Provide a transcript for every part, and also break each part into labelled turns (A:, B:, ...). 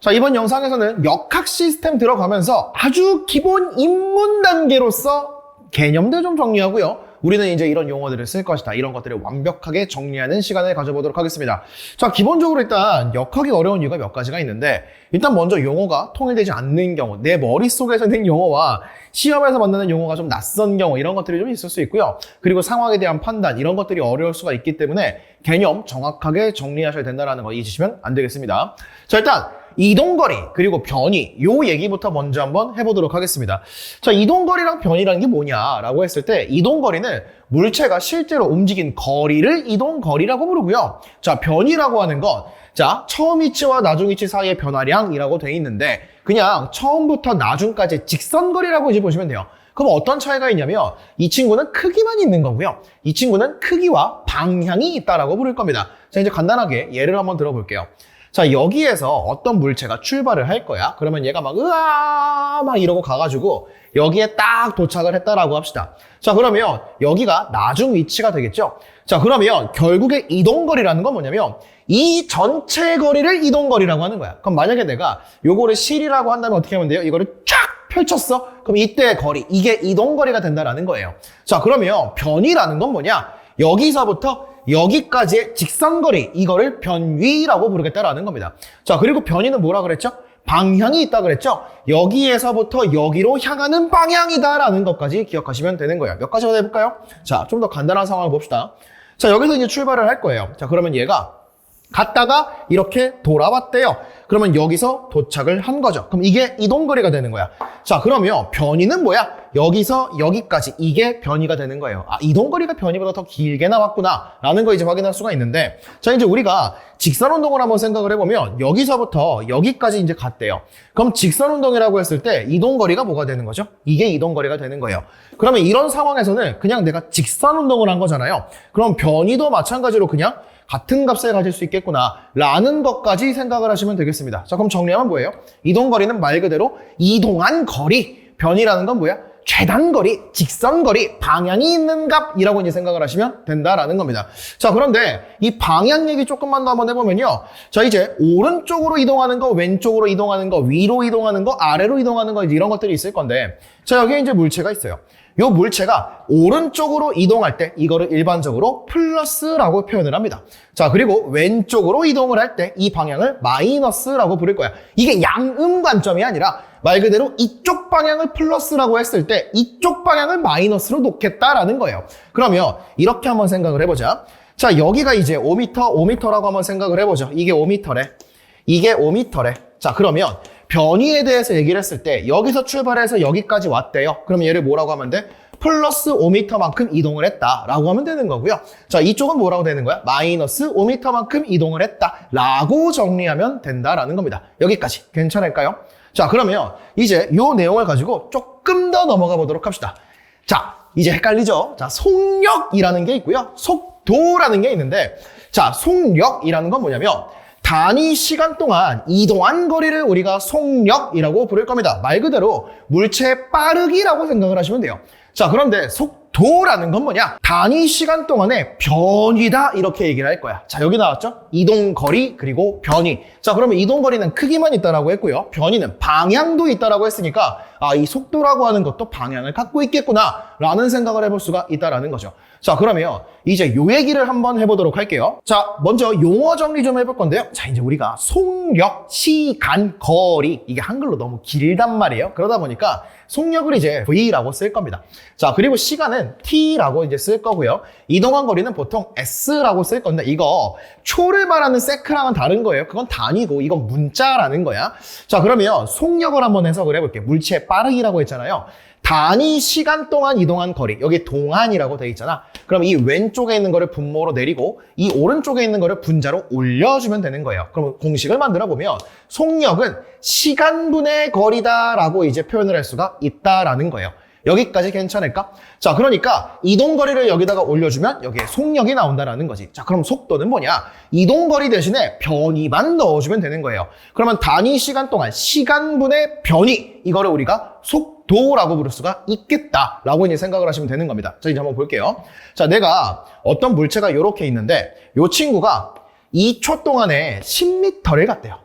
A: 자, 이번 영상에서는 역학 시스템 들어가면서 아주 기본 입문 단계로서 개념들 좀 정리하고요. 우리는 이제 이런 용어들을 쓸 것이다. 이런 것들을 완벽하게 정리하는 시간을 가져보도록 하겠습니다. 자, 기본적으로 일단 역학이 어려운 이유가 몇 가지가 있는데, 일단 먼저 용어가 통일되지 않는 경우, 내 머릿속에서 있는 용어와 시험에서 만나는 용어가 좀 낯선 경우, 이런 것들이 좀 있을 수 있고요. 그리고 상황에 대한 판단, 이런 것들이 어려울 수가 있기 때문에 개념 정확하게 정리하셔야 된다는 거 잊으시면 안 되겠습니다. 자, 일단 이동거리 그리고 변이, 요 얘기부터 먼저 한번 해보도록 하겠습니다. 자, 이동거리랑 변이라는 게 뭐냐라고 했을 때, 이동거리는 물체가 실제로 움직인 거리를 이동거리라고 부르고요. 자, 변이라고 하는 건, 자, 처음 위치와 나중 위치 사이의 변화량이라고 돼 있는데, 그냥 처음부터 나중까지 직선거리라고 이제 보시면 돼요. 그럼 어떤 차이가 있냐면, 이 친구는 크기만 있는 거고요. 이 친구는 크기와 방향이 있다라고 부를 겁니다. 자, 이제 간단하게 예를 한번 들어볼게요. 자, 여기에서 어떤 물체가 출발을 할 거야. 그러면 얘가 막 으아 막 이러고 가가지고 여기에 딱 도착을 했다라고 합시다. 자, 그러면 여기가 나중 위치가 되겠죠. 자, 그러면 결국에 이동거리라는 건 뭐냐면 이 전체 거리를 이동거리라고 하는 거야. 그럼 만약에 내가 요거를 실이라고 한다면 어떻게 하면 돼요? 이거를 쫙 펼쳤어. 그럼 이때의 거리, 이게 이동거리가 된다라는 거예요. 자, 그러면 변이라는 건 뭐냐? 여기서부터 여기까지의 직선거리, 이거를 변위라고 부르겠다라는 겁니다. 자, 그리고 변위는 뭐라 그랬죠? 방향이 있다 그랬죠? 여기에서부터 여기로 향하는 방향이다라는 것까지 기억하시면 되는 거예요. 몇 가지만 해볼까요? 자, 좀 더 간단한 상황을 봅시다. 자, 여기서 이제 출발을 할 거예요. 자, 그러면 얘가 갔다가 이렇게 돌아왔대요. 그러면 여기서 도착을 한 거죠. 그럼 이게 이동거리가 되는 거야. 자, 그러면 변이는 뭐야? 여기서 여기까지, 이게 변이가 되는 거예요. 아, 이동거리가 변이보다 더 길게 나왔구나 라는 거 이제 확인할 수가 있는데, 자, 이제 우리가 직선운동을 한번 생각을 해보면 여기서부터 여기까지 이제 갔대요. 그럼 직선운동이라고 했을 때 이동거리가 뭐가 되는 거죠? 이게 이동거리가 되는 거예요. 그러면 이런 상황에서는 그냥 내가 직선운동을 한 거잖아요. 그럼 변이도 마찬가지로 그냥 같은 값을 가질 수 있겠구나 라는 것까지 생각을 하시면 되겠습니다. 자, 그럼 정리하면 뭐예요? 이동거리는 말 그대로 이동한 거리, 변이라는 건 뭐야? 최단거리, 직선거리, 방향이 있는 값이라고 이제 생각을 하시면 된다라는 겁니다. 자, 그런데 이 방향 얘기 조금만 더 한번 해보면요. 자, 이제 오른쪽으로 이동하는 거, 왼쪽으로 이동하는 거, 위로 이동하는 거, 아래로 이동하는 거, 이런 것들이 있을 건데, 자, 여기에 이제 물체가 있어요. 요 물체가 오른쪽으로 이동할 때 이거를 일반적으로 플러스라고 표현을 합니다. 자, 그리고 왼쪽으로 이동을 할 때 이 방향을 마이너스라고 부를 거야. 이게 양음 관점이 아니라 말 그대로 이쪽 방향을 플러스라고 했을 때 이쪽 방향을 마이너스로 놓겠다라는 거예요. 그러면 이렇게 한번 생각을 해보자. 자, 여기가 이제 5m라고 한번 생각을 해보죠. 이게 5m래. 이게 5m래. 자, 그러면 변이에 대해서 얘기를 했을 때 여기서 출발해서 여기까지 왔대요. 그럼 얘를 뭐라고 하면 돼? 플러스 5m만큼 이동을 했다라고 하면 되는 거고요. 자, 이쪽은 뭐라고 되는 거야? 마이너스 5m만큼 이동을 했다라고 정리하면 된다라는 겁니다. 여기까지 괜찮을까요? 자, 그러면 이제 요 내용을 가지고 조금 더 넘어가 보도록 합시다. 자, 이제 헷갈리죠? 자, 속력이라는 게 있고요. 속도라는 게 있는데, 자, 속력이라는 건 뭐냐면 단위 시간 동안 이동한 거리를 우리가 속력이라고 부를 겁니다. 말 그대로 물체의 빠르기라고 생각을 하시면 돼요. 자, 그런데 속도라는 건 뭐냐? 단위 시간 동안의 변이다 이렇게 얘기를 할 거야. 자, 여기 나왔죠? 이동거리 그리고 변이. 자, 그러면 이동거리는 크기만 있다라고 했고요. 변이는 방향도 있다라고 했으니까 아, 이 속도라고 하는 것도 방향을 갖고 있겠구나 라는 생각을 해볼 수가 있다라는 거죠. 자, 그러면 이제 요 얘기를 한번 해보도록 할게요. 자, 먼저 용어 정리 좀 해볼 건데요. 자, 이제 우리가 속력, 시간, 거리, 이게 한글로 너무 길단 말이에요. 그러다 보니까 속력을 이제 V라고 쓸 겁니다. 자, 그리고 시간은 T라고 이제 쓸 거고요. 이동한 거리는 보통 S라고 쓸 건데, 이거 초를 말하는 세크랑은 다른 거예요. 그건 단위고 이건 문자라는 거야. 자, 그러면 속력을 한번 해석을 해볼게요. 물체의 빠르기라고 했잖아요. 단위 시간 동안 이동한 거리, 여기 동안이라고 돼 있잖아. 그럼 이 왼쪽에 있는 거를 분모로 내리고 이 오른쪽에 있는 거를 분자로 올려주면 되는 거예요. 그럼 공식을 만들어 보면 속력은 시간분의 거리다라고 이제 표현을 할 수가 있다라는 거예요. 여기까지 괜찮을까? 자, 그러니까 이동거리를 여기다가 올려주면 여기에 속력이 나온다라는 거지. 자, 그럼 속도는 뭐냐? 이동거리 대신에 변이만 넣어주면 되는 거예요. 그러면 단위 시간 동안 시간분의 변이, 이거를 우리가 속도라고 부를 수가 있겠다라고 이제 생각을 하시면 되는 겁니다. 자, 이제 한번 볼게요. 자, 내가 어떤 물체가 이렇게 있는데 이 친구가 2초 동안에 10m를 갔대요.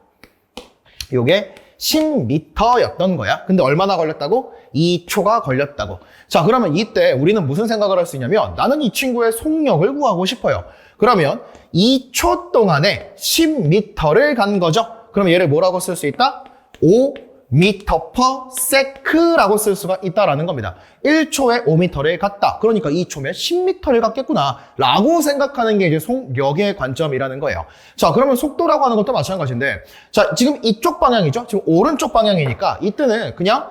A: 요게 10m였던 거야. 근데 얼마나 걸렸다고? 2초가 걸렸다고. 자, 그러면 이때 우리는 무슨 생각을 할 수 있냐면 나는 이 친구의 속력을 구하고 싶어요. 그러면 2초 동안에 10m를 간 거죠. 그럼 얘를 뭐라고 쓸 수 있다? 5m/s라고 쓸 수가 있다라는 겁니다. 1초에 5m를 갔다. 그러니까 2초면 10m를 갔겠구나 라고 생각하는 게 이제 속력의 관점이라는 거예요. 자, 그러면 속도라고 하는 것도 마찬가지인데, 자, 지금 이쪽 방향이죠. 지금 오른쪽 방향이니까 이때는 그냥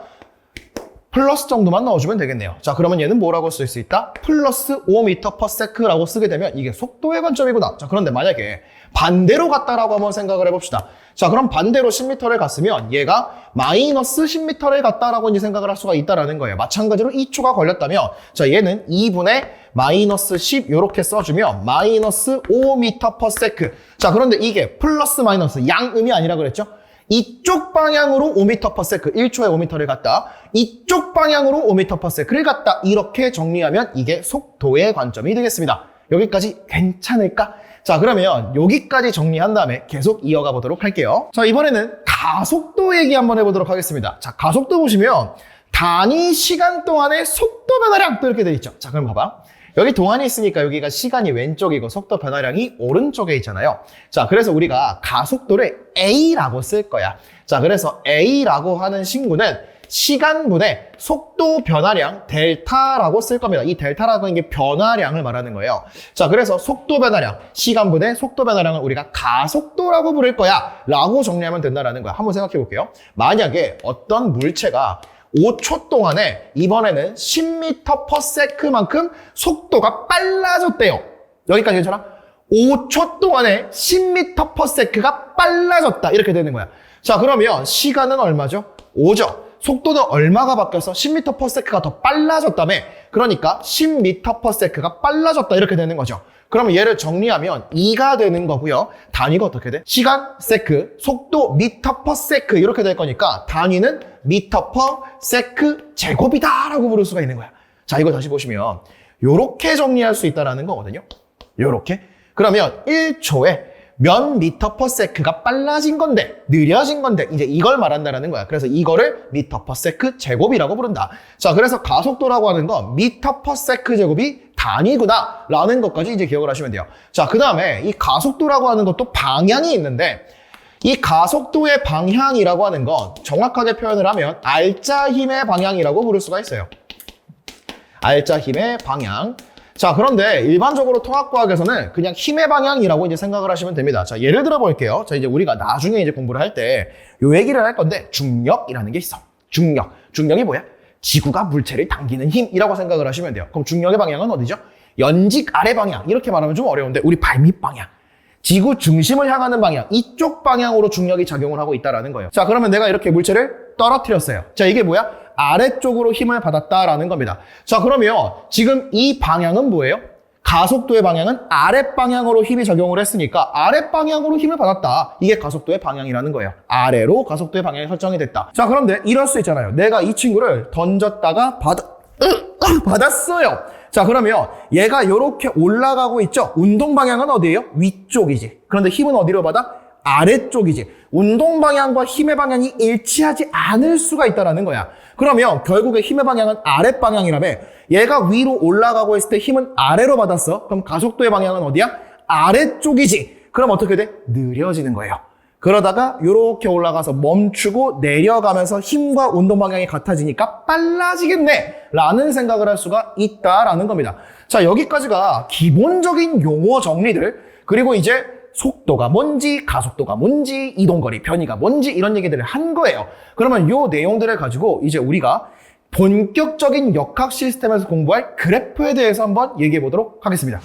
A: 플러스 정도만 넣어주면 되겠네요. 자, 그러면 얘는 뭐라고 쓸 수 있다? 플러스 5m/s라고 쓰게 되면 이게 속도의 관점이구나. 자, 그런데 만약에 반대로 갔다라고 한번 생각을 해봅시다. 자, 그럼 반대로 10m를 갔으면 얘가 마이너스 10m를 갔다라고 이제 생각을 할 수가 있다라는 거예요. 마찬가지로 2초가 걸렸다면, 자, 얘는 2분의 마이너스 10 이렇게 써주면 마이너스 5m/s. 자, 그런데 이게 플러스 마이너스 양음이 아니라 그랬죠? 이쪽 방향으로 5m/s, 1초에 5m를 갔다. 이쪽 방향으로 5m/s를 갔다. 이렇게 정리하면 이게 속도의 관점이 되겠습니다. 여기까지 괜찮을까? 자, 그러면 여기까지 정리한 다음에 계속 이어가 보도록 할게요. 자, 이번에는 가속도 얘기 한번 해보도록 하겠습니다. 자, 가속도 보시면 단위 시간 동안의 속도 변화량 또 이렇게 돼 있죠. 자, 그럼 봐봐. 여기 동안이 있으니까 여기가 시간이 왼쪽이고 속도 변화량이 오른쪽에 있잖아요. 자, 그래서 우리가 가속도를 A라고 쓸 거야. 자, 그래서 A라고 하는 친구는 시간분의 속도 변화량 델타라고 쓸 겁니다. 이 델타라고 하는 게 변화량을 말하는 거예요. 자, 그래서 속도 변화량, 시간분의 속도 변화량을 우리가 가속도라고 부를 거야 라고 정리하면 된다는 거야. 한번 생각해 볼게요. 만약에 어떤 물체가 5초 동안에 이번에는 10m/s만큼 속도가 빨라졌대요. 여기까지 괜찮아? 5초 동안에 10m/s가 빨라졌다. 이렇게 되는 거야. 자, 그러면 시간은 얼마죠? 5죠. 속도는 얼마가 바뀌어서 10m/s가 더 빨라졌다며. 그러니까 10m/s가 빨라졌다. 이렇게 되는 거죠. 그러면 얘를 정리하면 2가 되는 거고요. 단위가 어떻게 돼? 시간, 세크, 속도, 미터/세크 이렇게 될 거니까 단위는 미터/세크 제곱이다 라고 부를 수가 있는 거야. 자, 이거 다시 보시면 요렇게 정리할 수 있다는 거거든요. 요렇게. 그러면 1초에 몇 미터/세크가 빨라진 건데, 느려진 건데, 이제 이걸 말한다는 거야. 그래서 이거를 미터/세크 제곱이라고 부른다. 자, 그래서 가속도라고 하는 건 미터/세크 제곱이 단위구나 라는 것까지 이제 기억을 하시면 돼요. 자, 그 다음에 이 가속도라고 하는 것도 방향이 있는데, 이 가속도의 방향이라고 하는 건 정확하게 표현을 하면 알짜 힘의 방향이라고 부를 수가 있어요. 알짜 힘의 방향. 자, 그런데 일반적으로 통합과학에서는 그냥 힘의 방향이라고 이제 생각을 하시면 됩니다. 자, 예를 들어 볼게요. 자, 이제 우리가 나중에 이제 공부를 할 때 요 얘기를 할 건데, 중력이라는 게 있어. 중력. 중력이 뭐야? 지구가 물체를 당기는 힘이라고 생각을 하시면 돼요. 그럼 중력의 방향은 어디죠? 연직 아래 방향. 이렇게 말하면 좀 어려운데, 우리 발밑 방향. 지구 중심을 향하는 방향. 이쪽 방향으로 중력이 작용을 하고 있다는 거예요. 자, 그러면 내가 이렇게 물체를 떨어뜨렸어요. 자, 이게 뭐야? 아래쪽으로 힘을 받았다라는 겁니다. 자, 그러면 지금 이 방향은 뭐예요? 가속도의 방향은 아랫방향으로 힘이 작용을 했으니까 아랫방향으로 힘을 받았다. 이게 가속도의 방향이라는 거예요. 아래로 가속도의 방향이 설정이 됐다. 자, 그런데 이럴 수 있잖아요. 내가 이 친구를 던졌다가 받았어요. 자, 그러면 얘가 이렇게 올라가고 있죠? 운동 방향은 어디예요? 위쪽이지. 그런데 힘은 어디로 받아? 아래쪽이지. 운동 방향과 힘의 방향이 일치하지 않을 수가 있다는 거야. 그러면 결국에 힘의 방향은 아랫 방향이라며, 얘가 위로 올라가고 있을 때 힘은 아래로 받았어. 그럼 가속도의 방향은 어디야? 아래쪽이지. 그럼 어떻게 돼? 느려지는 거예요. 그러다가 이렇게 올라가서 멈추고 내려가면서 힘과 운동 방향이 같아지니까 빨라지겠네 라는 생각을 할 수가 있다라는 겁니다. 자, 여기까지가 기본적인 용어 정리들, 그리고 이제 속도가 뭔지, 가속도가 뭔지, 이동거리, 변이가 뭔지 이런 얘기들을 한 거예요. 그러면 이 내용들을 가지고 이제 우리가 본격적인 역학 시스템에서 공부할 그래프에 대해서 한번 얘기해 보도록 하겠습니다.